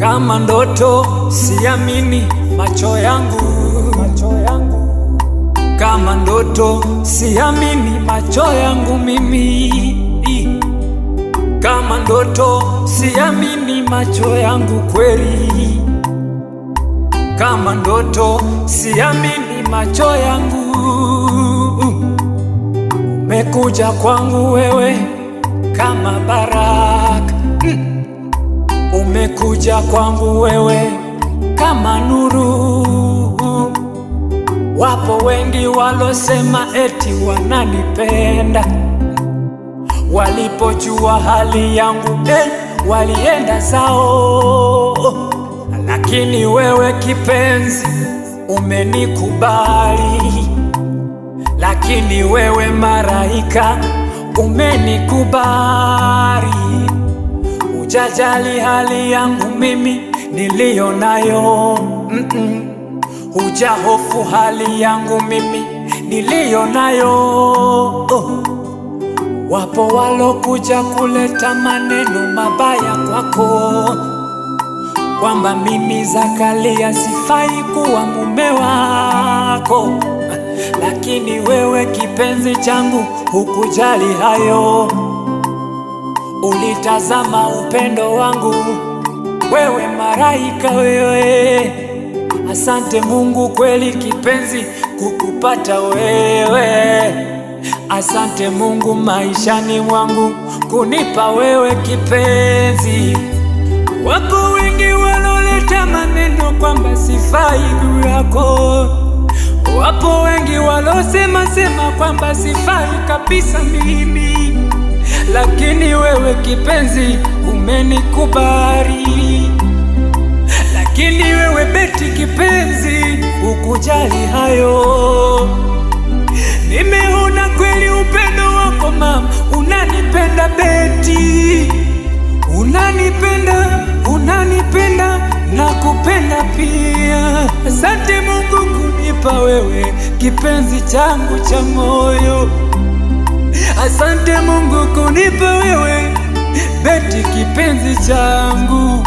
Kama ndoto siamini macho yangu, kama ndoto siamini macho yangu mimi, kama ndoto siamini macho yangu kweli, kama ndoto siamini macho yangu. Umekuja kwangu wewe kama baraka, umekuja kwangu wewe kama nuru. Wapo wengi walosema eti wananipenda, walipojua hali yangu walienda zao. Lakini wewe kipenzi umenikubali, lakini wewe malaika umenikubali. Hujajali hali yangu mimi niliyo nayo, hujahofu hali yangu mimi niliyo nayo. Wapo walokuja kuleta maneno mabaya kwako, kwamba mimi Zakaria sifai kuwa mume wako, lakini wewe kipenzi changu hukujali hayo. Ulitazama upendo wangu, wewe malaika wewe. Asante Mungu kweli kipenzi kukupata wewe. Asante Mungu maishani mwangu kunipa wewe kipenzi. Wako wengi waloleta maneno kwamba sifai juu yako, wapo wengi walosema kwamba sifai kabisa mimi, lakini wewe kipenzi umenikubali. Lakini wewe Beti kipenzi ukujali hayo. Nimeona kweli upendo wako mama, unanipenda Beti, unanipenda na kupenda pia. Asante Mungu kunipa wewe kipenzi changu cha moyo. Asante Mungu kunipa wewe Beti kipenzi changu.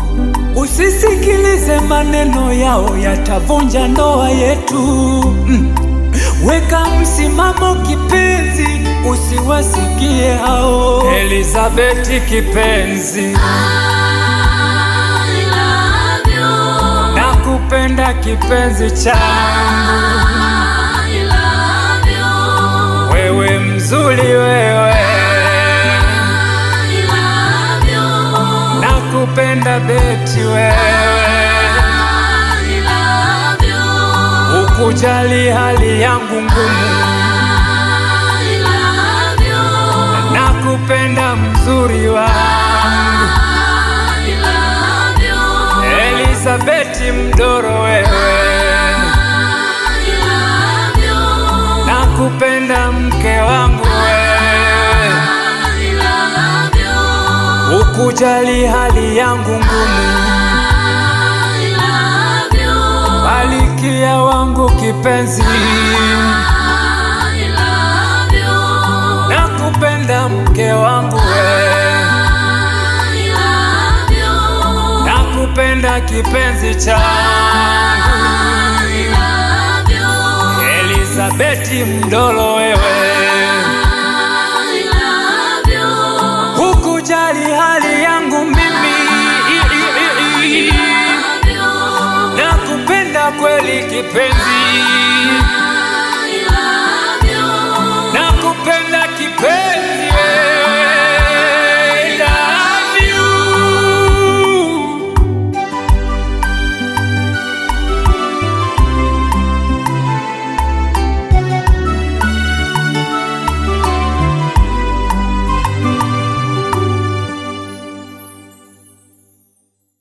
Usisikilize maneno yao, yatavunja ndoa yetu. Weka msimamo kipenzi, usiwasikie hao. Elizabeth kipenzi, I love you. Nakupenda kipenzi changu, I love you. Wewe mzuri wewe, I love you. Nakupenda Beti wewe, I love you. ukujali hali yangu ngumu, I love you. nakupenda mzuri wangu, I love you. Elizabeth mdoro wewe, I love you. nakupenda mke wangu wewe, I love you. ukujali hali yangu ngumu, I love you. Malkia wangu kipenzi, I love you. nakupenda mke wangu wewe, I love you. nakupenda kipenzi changu, I love you. Elizabeth mdolo wewe, I love you. hukujali hali yangu mimi, I love you. nakupenda kweli kipenzi.